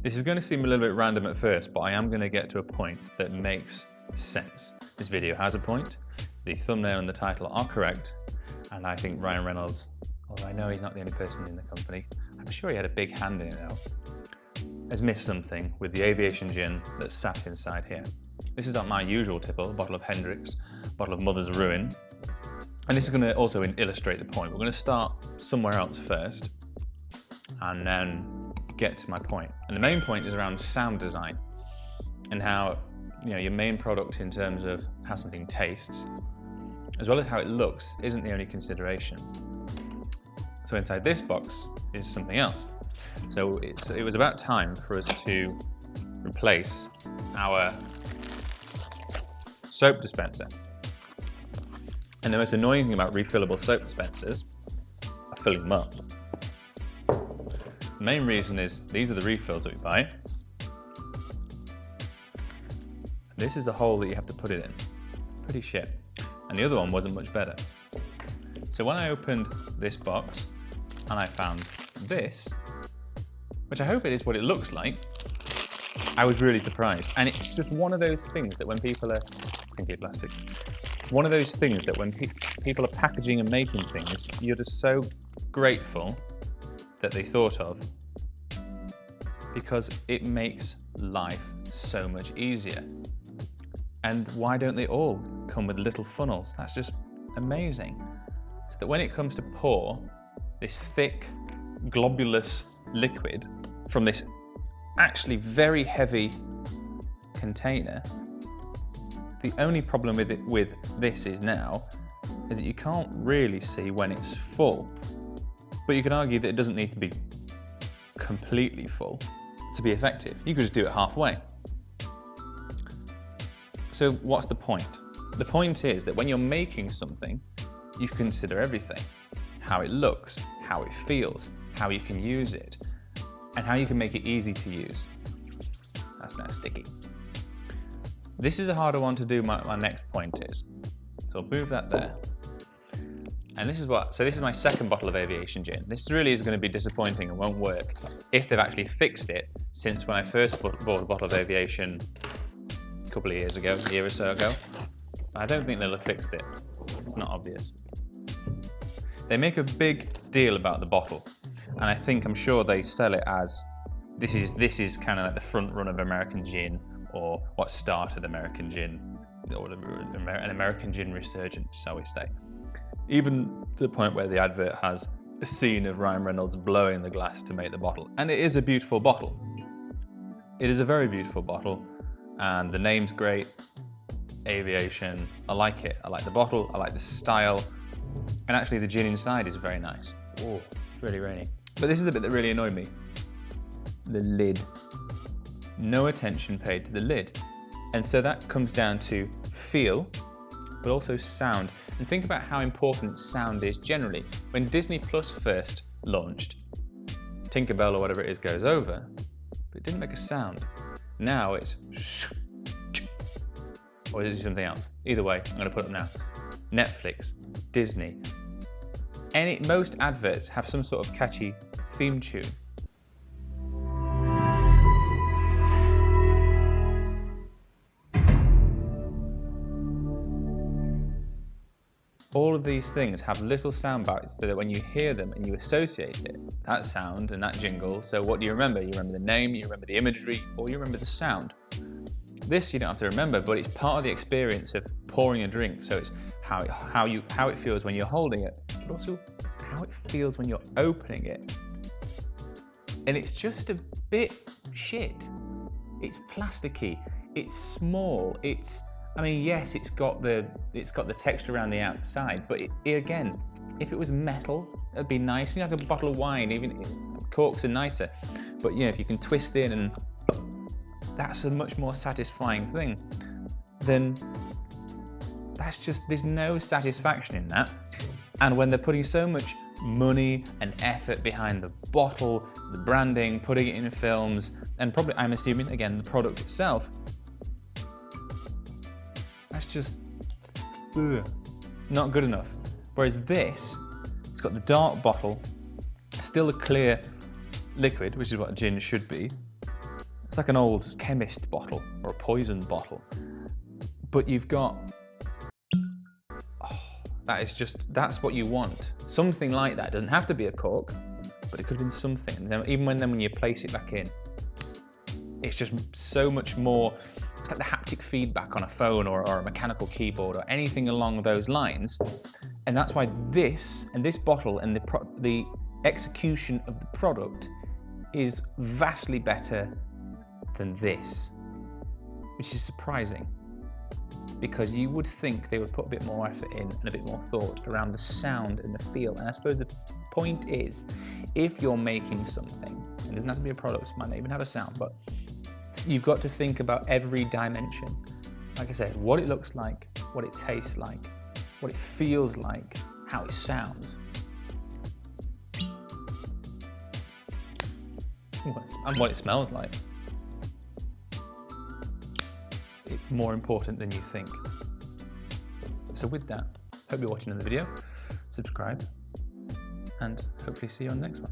This is going to seem a little bit random at first, but I am going to get to a point that makes sense. This video has a point, the thumbnail and the title are correct, and I think Ryan Reynolds, although I know he's not the only person in the company, I'm sure he had a big hand in it though, has missed something with the Aviation Gin that's sat inside here. This is not my usual tipple, a bottle of Hendrick's, a bottle of Mother's Ruin, and this is going to also illustrate the point. We're going to start somewhere else first, and then get to my point. And the main point is around sound design, and how, you know, your main product in terms of how something tastes, as well as how it looks, isn't the only consideration. So inside this box is something else. So it was about time for us to replace our soap dispenser. And the most annoying thing about refillable soap dispensers are filling them up. The main reason is these are the refills that we buy. This is the hole that you have to put it in. Pretty shit. And the other one wasn't much better. So when I opened this box and I found this, which I hope it is what it looks like, I was really surprised. And it's just one of those things that when people are, crinkly plastic, it's one of those things that when people are packaging and making things, you're just so grateful that they thought of, because it makes life so much easier. And why don't they all come with little funnels? That's just amazing. So that when it comes to pour this thick, globulous liquid from this actually very heavy container, the only problem with this is that you can't really see when it's full. But you can argue that it doesn't need to be completely full to be effective. You could just do it halfway. So what's the point? The point is that when you're making something, you consider everything. How it looks, how it feels, how you can use it, and how you can make it easy to use. That's now sticky. This is a harder one to do, my next point is. So I'll move that there. And this is my second bottle of Aviation Gin. This really is going to be disappointing and won't work if they've actually fixed it since when I first bought a bottle of Aviation a couple of years ago, a year or so ago. I don't think they'll have fixed it. It's not obvious. They make a big deal about the bottle, and I'm sure they sell it as this is kind of like the front run of American gin, or what started American gin, or an American gin resurgence, shall we say. Even to the point where the advert has a scene of Ryan Reynolds blowing the glass to make the bottle. And it is a beautiful bottle. It is a very beautiful bottle, and the name's great. Aviation, I like it. I like the bottle, I like the style, and actually the gin inside is very nice. Oh, it's really rainy. But this is the bit that really annoyed me. The lid. No attention paid to the lid. And so that comes down to feel, but also sound. And think about how important sound is generally. When Disney Plus first launched, Tinkerbell or whatever it is goes over, but it didn't make a sound. Now it's or is it something else? Either way, I'm going to put it now. Netflix, Disney, most adverts have some sort of catchy theme tune. All of these things have little sound bites so that when you hear them and you associate it, that sound and that jingle, so what do you remember? You remember the name, you remember the imagery, or you remember the sound. This you don't have to remember, but it's part of the experience of pouring a drink, so it's how it feels when you're holding it, but also how it feels when you're opening it. And it's just a bit shit. It's plasticky, it's small, yes, it's got the texture around the outside, but again, if it was metal, it'd be nice. Like a bottle of wine, even corks are nicer. But if you can twist in, and that's a much more satisfying thing. Then there's no satisfaction in that. And when they're putting so much money and effort behind the bottle, the branding, putting it in films, and probably, I'm assuming, again, the product itself, that's just not good enough. Whereas this, it's got the dark bottle, still a clear liquid, which is what a gin should be, It's like an old chemist bottle or a poison bottle. But you've got, that's what you want. Something like that. It doesn't have to be a cork, but it could have been something. And then, even when you place it back in, it's just so much more, it's like the haptic feedback on a phone or a mechanical keyboard or anything along those lines. And that's why this bottle and the execution of the product is vastly better than this, which is surprising, because you would think they would put a bit more effort in and a bit more thought around the sound and the feel. And I suppose the point is, if you're making something, and it doesn't have to be a product, it might not even have a sound, but you've got to think about every dimension. Like I said, what it looks like, what it tastes like, what it feels like, how it sounds. And what it smells like. It's more important than you think. So with that, hope you're watching another video, subscribe, and hopefully see you on the next one.